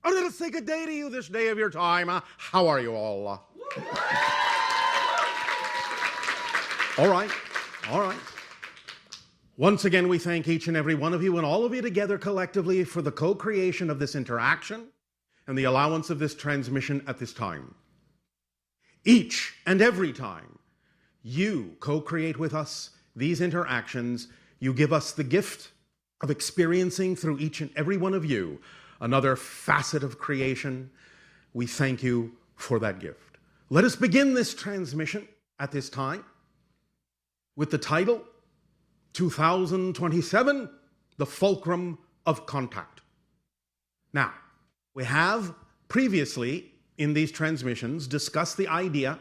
Oh, let us say good day to you this day of your time. How are you all? All right. Once again, we thank each and every one of you and all of you together collectively for the co-creation of this interaction and the allowance of this transmission at this time. Each and every time you co-create with us these interactions, you give us the gift of experiencing through each and every one of you another facet of creation. We thank you for that gift. Let us begin this transmission at this time with the title, 2027, the Fulcrum of Contact. Now, we have previously in these transmissions discussed the idea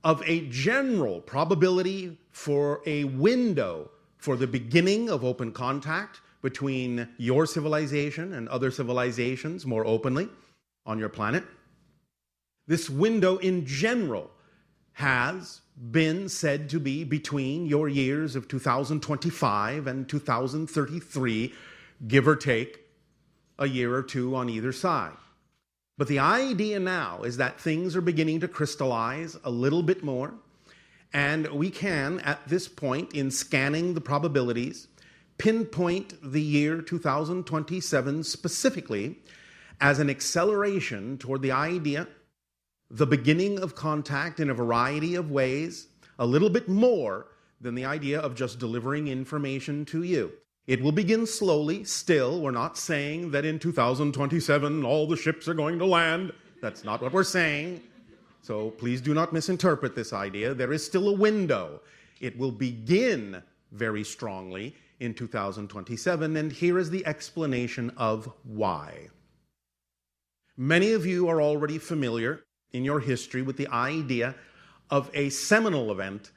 of a general probability for a window for the beginning of open contact between your civilization and other civilizations more openly on your planet. This window in general has been said to be between your years of 2025 and 2033, give or take a year or two on either side. But the idea now is that things are beginning to crystallize a little bit more, and we can, at this point, in scanning the probabilities, pinpoint the year 2027 specifically as an acceleration toward the idea, the beginning of contact in a variety of ways, a little bit more than the idea of just delivering information to you. It will begin slowly, still. We're not saying that in 2027 all the ships are going to land. That's not what we're saying. So please do not misinterpret this idea. There is still a window. It will begin very strongly in 2027, and here is the explanation of why. Many of you are already familiar in your history with the idea of a seminal event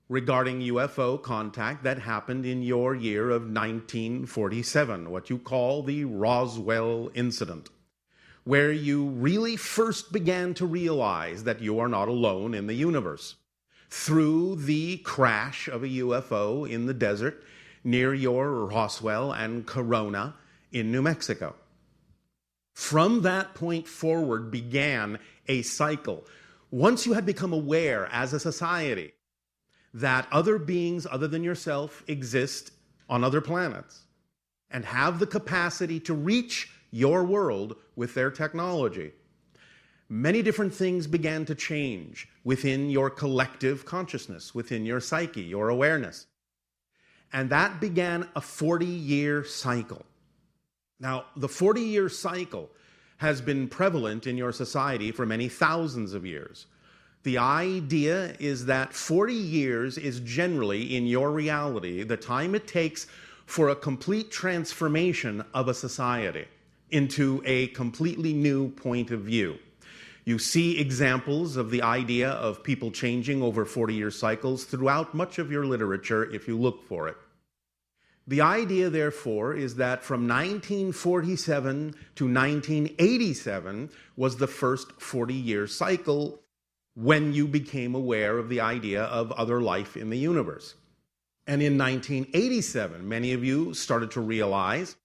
regarding UFO contact that happened in your year of 1947, what you call the Roswell incident, where you really first began to realize that you are not alone in the universe through the crash of a UFO in the desert near your Roswell and Corona in New Mexico. From that point forward began a cycle. Once you had become aware as a society that other beings other than yourself exist on other planets and have the capacity to reach your world with their technology, many different things began to change within your collective consciousness, within your psyche, your awareness. And that began a 40-year cycle. Now, the 40-year cycle has been prevalent in your society for many thousands of years. The idea is that 40 years is generally, in your reality, the time it takes for a complete transformation of a society into a completely new point of view. You see examples of the idea of people changing over 40-year cycles throughout much of your literature if you look for it. The idea, therefore, is that from 1947 to 1987 was the first 40-year cycle when you became aware of the idea of other life in the universe. And in 1987, many of you started to realize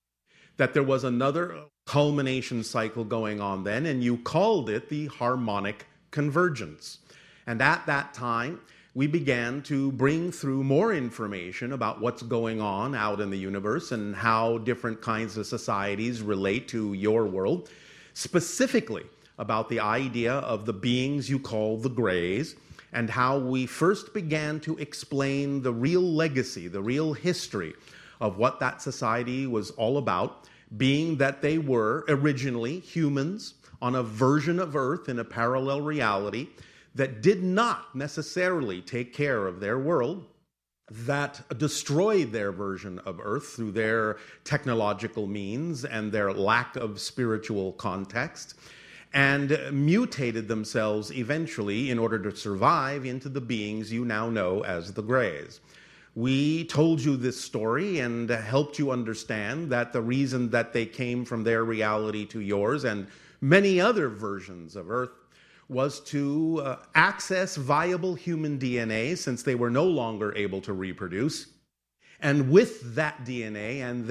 that there was another culmination cycle going on then, and you called it the harmonic convergence. And at that time, we began to bring through more information about what's going on out in the universe and how different kinds of societies relate to your world, specifically about the idea of the beings you call the Greys, and how we first began to explain the real legacy, the real history of what that society was all about, being that they were originally humans on a version of Earth in a parallel reality that did not necessarily take care of their world, that destroyed their version of Earth through their technological means and their lack of spiritual context, and mutated themselves eventually in order to survive into the beings you now know as the Greys. We told you this story and helped you understand that the reason that they came from their reality to yours and many other versions of Earth was to access viable human DNA since they were no longer able to reproduce, And with that DNA and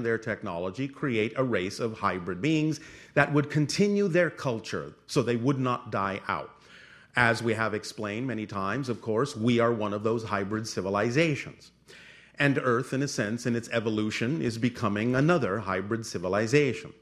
their technology, create a race of hybrid beings that would continue their culture so they would not die out. As we have explained many times, of course, we are one of those hybrid civilizations. And Earth, in a sense, in its evolution, is becoming another hybrid civilization.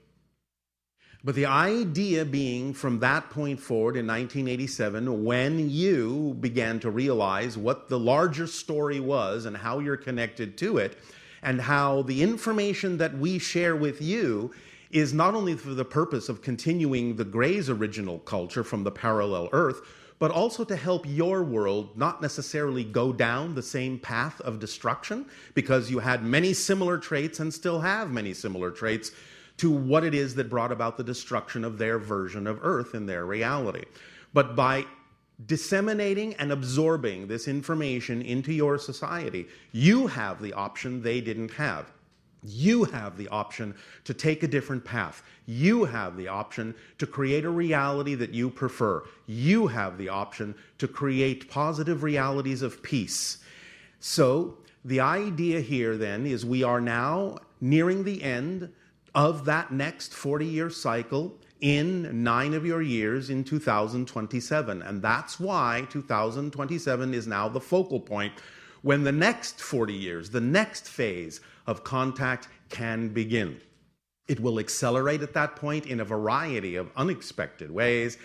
But the idea being from that point forward in 1987, when you began to realize what the larger story was and how you're connected to it, and how the information that we share with you is not only for the purpose of continuing the Gray's original culture from the parallel Earth, but also to help your world not necessarily go down the same path of destruction, because you had many similar traits and still have many similar traits to what it is that brought about the destruction of their version of Earth in their reality. But by disseminating and absorbing this information into your society, you have the option they didn't have. You have the option to take a different path. You have the option to create a reality that you prefer. You have the option to create positive realities of peace. So the idea here then is we are now nearing the end of that next 40-year cycle in 9 of your years in 2027. And that's why 2027 is now the focal point when the next 40 years, the next phase of contact can begin. It will accelerate at that point in a variety of unexpected ways.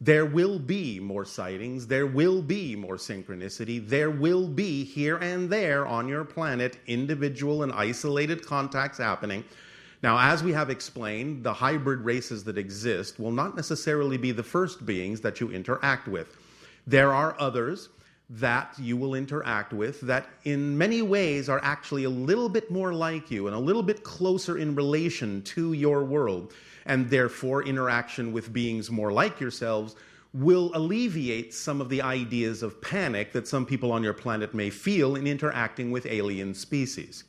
There will be more sightings, there will be more synchronicity, there will be here and there on your planet individual and isolated contacts happening. Now, as we have explained, the hybrid races that exist will not necessarily be the first beings that you interact with. There are others that you will interact with that in many ways are actually a little bit more like you and a little bit closer in relation to your world, and therefore interaction with beings more like yourselves will alleviate some of the ideas of panic that some people on your planet may feel in interacting with alien species,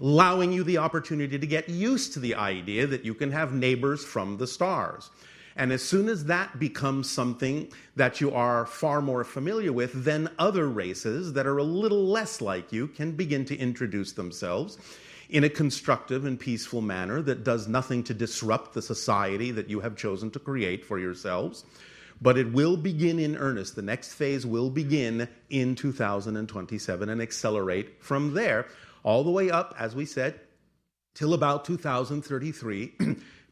allowing you the opportunity to get used to the idea that you can have neighbors from the stars. And as soon as that becomes something that you are far more familiar with, then other races that are a little less like you can begin to introduce themselves in a constructive and peaceful manner that does nothing to disrupt the society that you have chosen to create for yourselves. But it will begin in earnest. The next phase will begin in 2027 and accelerate from there all the way up, as we said, till about 2033.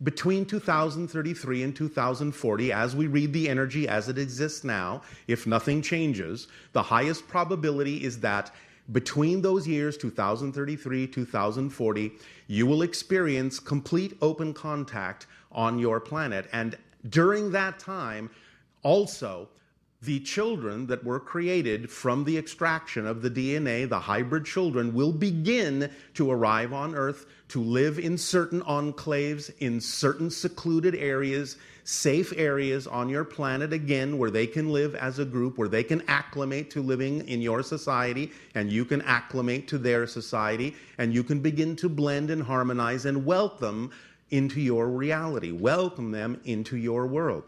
Between 2033 and 2040, as we read the energy as it exists now, if nothing changes, the highest probability is that between those years, 2033, 2040, you will experience complete open contact on your planet. And during that time, also, the children that were created from the extraction of the DNA, the hybrid children, will begin to arrive on Earth to live in certain enclaves, in certain secluded areas, safe areas on your planet, again, where they can live as a group, where they can acclimate to living in your society, and you can acclimate to their society, and you can begin to blend and harmonize and welcome into your reality, welcome them into your world,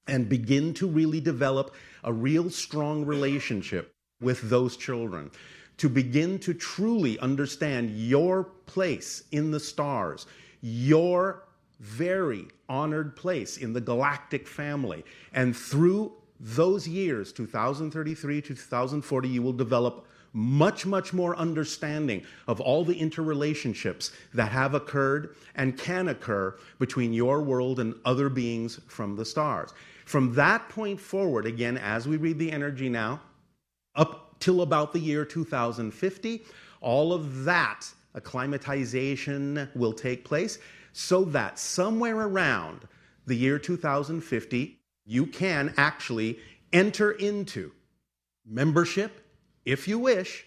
and begin to really develop a real strong relationship with those children, to begin to truly understand your place in the stars, your very honored place in the galactic family. And through those years, 2033 to 2040, you will develop much, much more understanding of all the interrelationships that have occurred and can occur between your world and other beings from the stars. From that point forward, again, as we read the energy now, up till about the year 2050, all of that acclimatization will take place so that somewhere around the year 2050, you can actually enter into membership, if you wish,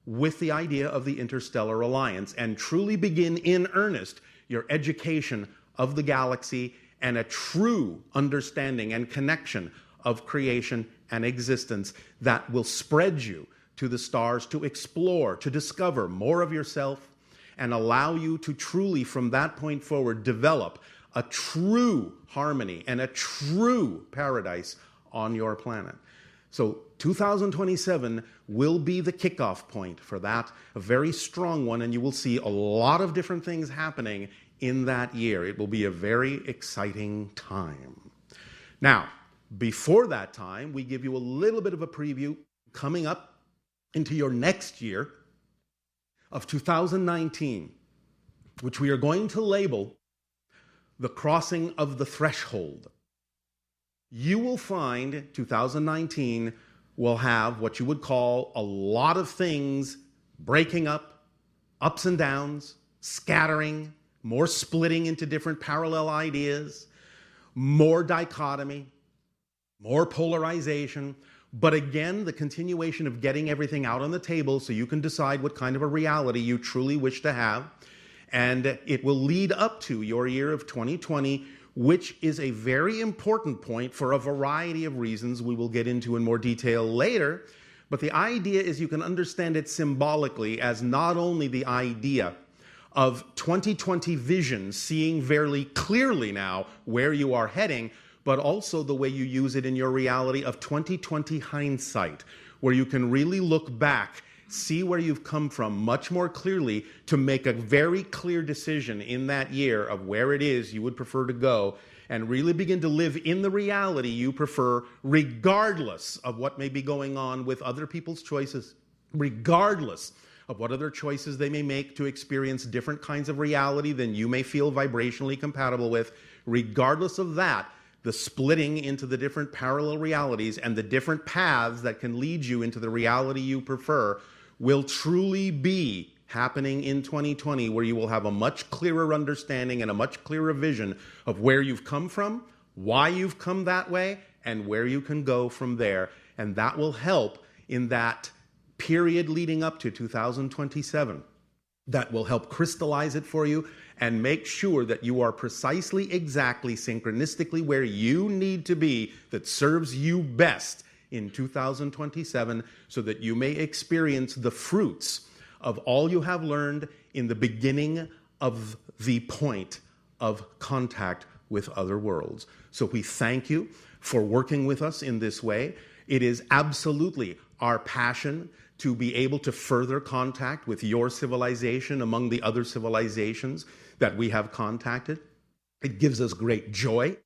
with the idea of the Interstellar Alliance and truly begin in earnest your education of the galaxy and a true understanding and connection of creation and existence that will spread you to the stars to explore, to discover more of yourself, and allow you to truly, from that point forward, develop a true harmony and a true paradise on your planet. So 2027 will be the kickoff point for that, a very strong one, and you will see a lot of different things happening in that year. It will be a very exciting time. Now, before that time, we give you a little bit of a preview coming up into your next year of 2019, which we are going to label the crossing of the threshold. You will find 2019 will have what you would call a lot of things breaking up, ups and downs, scattering, more splitting into different parallel ideas, more dichotomy, more polarization, but again, the continuation of getting everything out on the table so you can decide what kind of a reality you truly wish to have. And it will lead up to your year of 2020, which is a very important point for a variety of reasons we will get into in more detail later. But the idea is you can understand it symbolically as not only the idea of 2020 vision, seeing very clearly now where you are heading, but also the way you use it in your reality of 2020 hindsight, where you can really look back, see where you've come from much more clearly to make a very clear decision in that year of where it is you would prefer to go and really begin to live in the reality you prefer, regardless of what may be going on with other people's choices, regardless of what other choices they may make to experience different kinds of reality than you may feel vibrationally compatible with. Regardless of that, the splitting into the different parallel realities and the different paths that can lead you into the reality you prefer will truly be happening in 2020, where you will have a much clearer understanding and a much clearer vision of where you've come from, why you've come that way, and where you can go from there. And that will help in that period leading up to 2027. That will help crystallize it for you and make sure that you are precisely, exactly, synchronistically where you need to be that serves you best in 2027, so that you may experience the fruits of all you have learned in the beginning of the point of contact with other worlds. So we thank you for working with us in this way. It is absolutely our passion to be able to further contact with your civilization among the other civilizations that we have contacted. It gives us great joy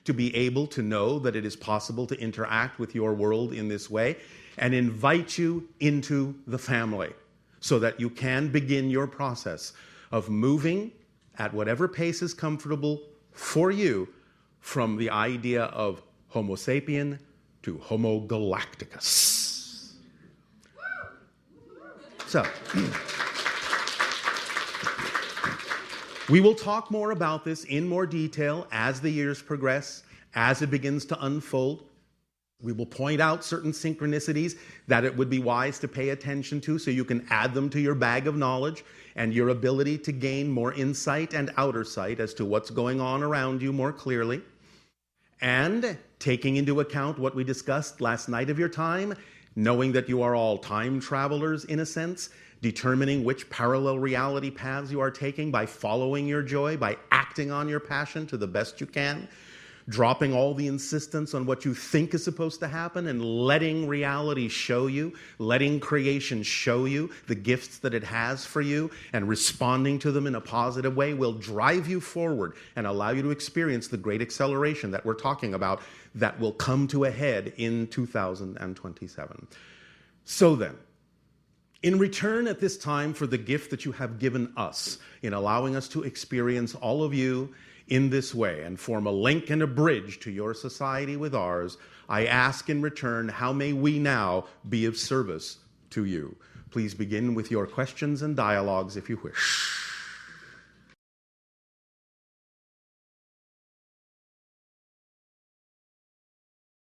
to be able to know that it is possible to interact with your world in this way, and invite you into the family so that you can begin your process of moving at whatever pace is comfortable for you from the idea of Homo sapien to Homo galacticus. So, we will talk more about this in more detail as the years progress, as it begins to unfold. We will point out certain synchronicities that it would be wise to pay attention to so you can add them to your bag of knowledge and your ability to gain more insight and outer sight as to what's going on around you more clearly. And taking into account what we discussed last night of your time, knowing that you are all time travelers in a sense, determining which parallel reality paths you are taking by following your joy, by acting on your passion to the best you can, dropping all the insistence on what you think is supposed to happen and letting reality show you, letting creation show you the gifts that it has for you, and responding to them in a positive way will drive you forward and allow you to experience the great acceleration that we're talking about that will come to a head in 2027. So then, in return at this time for the gift that you have given us in allowing us to experience all of you in this way and form a link and a bridge to your society with ours, I ask in return, how may we now be of service to you? Please begin with your questions and dialogues if you wish.